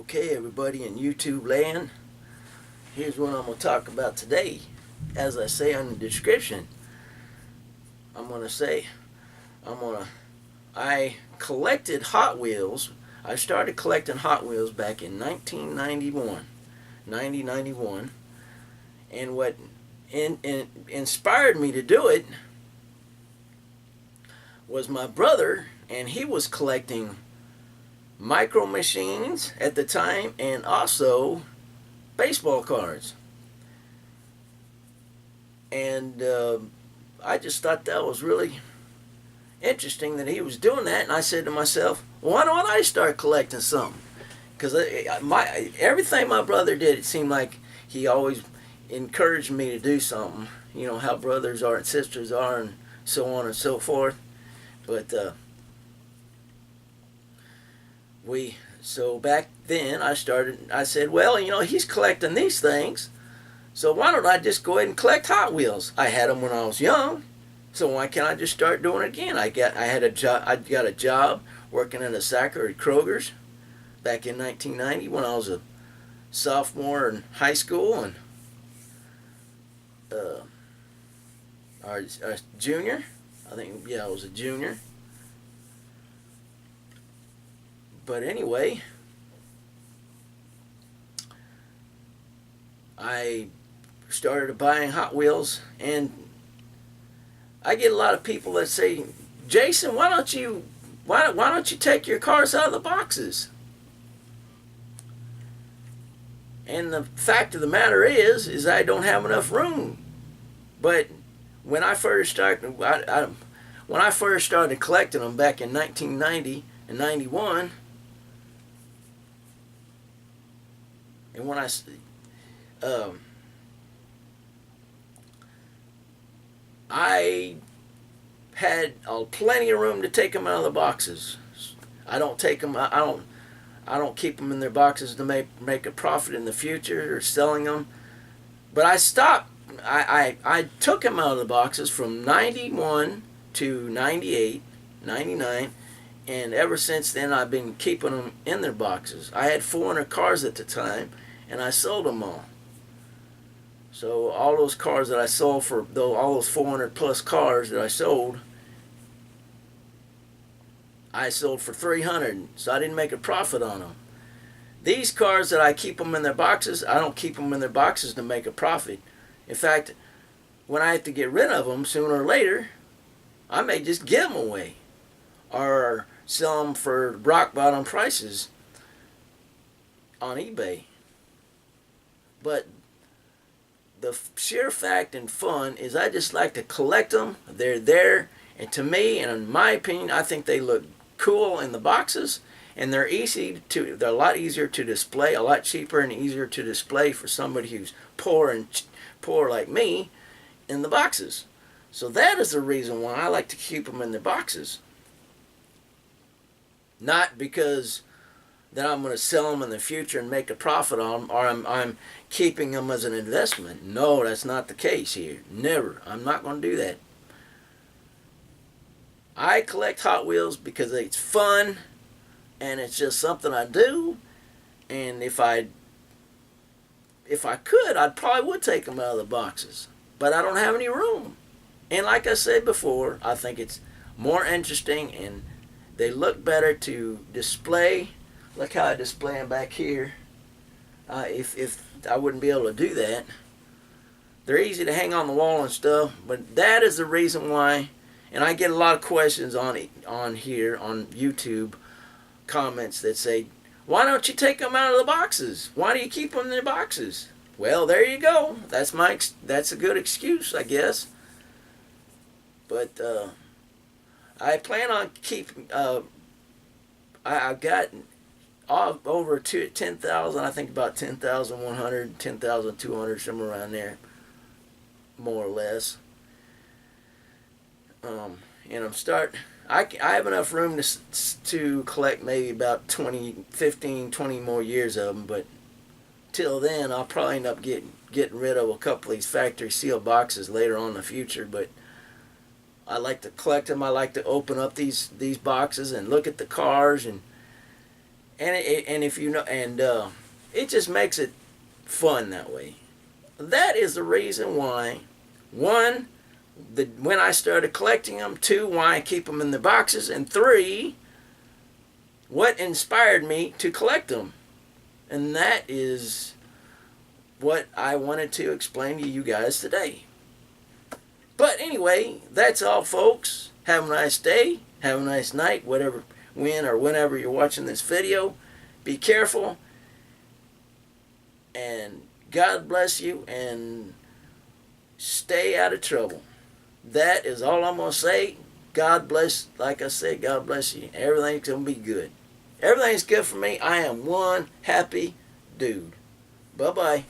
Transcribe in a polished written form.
Okay, everybody in YouTube land, here's what I'm going to talk about today. As I say on the description, I collected Hot Wheels. I started collecting Hot Wheels back in 1991, and what inspired me to do it was my brother, and he was collecting Micro Machines at the time and also baseball cards. And I just thought that was really interesting that he was doing that, and I said to myself, why don't I start collecting something? Because everything my brother did, it seemed like he always encouraged me to do something. You know how brothers are and sisters are, and so on and so forth. But so back then I said, well, he's collecting these things, so why don't I just go ahead and collect Hot Wheels? I had them when I was young, so why can't I just start doing it again? I got a job working in a Sacker at Kroger's back in 1990 when I was a sophomore in high school, and or junior. I think, yeah, I was a junior. But anyway, I started buying Hot Wheels, and I get a lot of people that say, Jason, why don't you take your cars out of the boxes? And the fact of the matter is I don't have enough room. But when I first started collecting them back in 1990 and 91, and when I had plenty of room to take them out of the boxes. I don't take them. I don't keep them in their boxes to make a profit in the future or selling them. But I stopped. I took them out of the boxes from 91 to 98, 99. And ever since then, I've been keeping them in their boxes. I had 400 cars at the time, and I sold them all. So all those cars that I sold all those 400 plus cars that I sold for 300. So I didn't make a profit on them. These cars that I keep them in their boxes, I don't keep them in their boxes to make a profit. In fact, when I have to get rid of them sooner or later, I may just give them away or sell them for rock bottom prices on eBay. But the sheer fact and fun is I just like to collect them. They're there, and to me, and in my opinion, I think they look cool in the boxes, and they're a lot easier to display, a lot cheaper and easier to display for somebody who's poor like me in the boxes. So that is the reason why I like to keep them in the boxes. Not because that I'm going to sell them in the future and make a profit on them, or I'm keeping them as an investment. No, that's not the case here. Never. I'm not going to do that. I collect Hot Wheels because it's fun, and it's just something I do. And if I could, I probably would take them out of the boxes. But I don't have any room. And like I said before, I think it's more interesting, and they look better to display. Look how I display them back here. If I wouldn't be able to do that. They're easy to hang on the wall and stuff, but that is the reason why. And I get a lot of questions on here on YouTube comments that say, why don't you take them out of the boxes? Why do you keep them in the boxes? Well, there you go. That's a good excuse, I guess. But I plan on keeping. I've got over 10,000. I think about 10,100, 10,200, somewhere around there, more or less. And I have enough room to collect maybe about 15, 20 more years of them. But till then, I'll probably end up getting rid of a couple of these factory sealed boxes later on in the future. But I like to collect them. I like to open up these boxes and look at the cars and and if you know, and it just makes it fun that way. That is the reason why, one, when I started collecting them, two, why I keep them in the boxes, and three, what inspired me to collect them. And that is what I wanted to explain to you guys today. But anyway, that's all, folks. Have a nice day. Have a nice night, whatever, when or whenever you're watching this video. Be careful. And God bless you. And stay out of trouble. That is all I'm going to say. God bless, like I said, God bless you. Everything's going to be good. Everything's good for me. I am one happy dude. Bye-bye.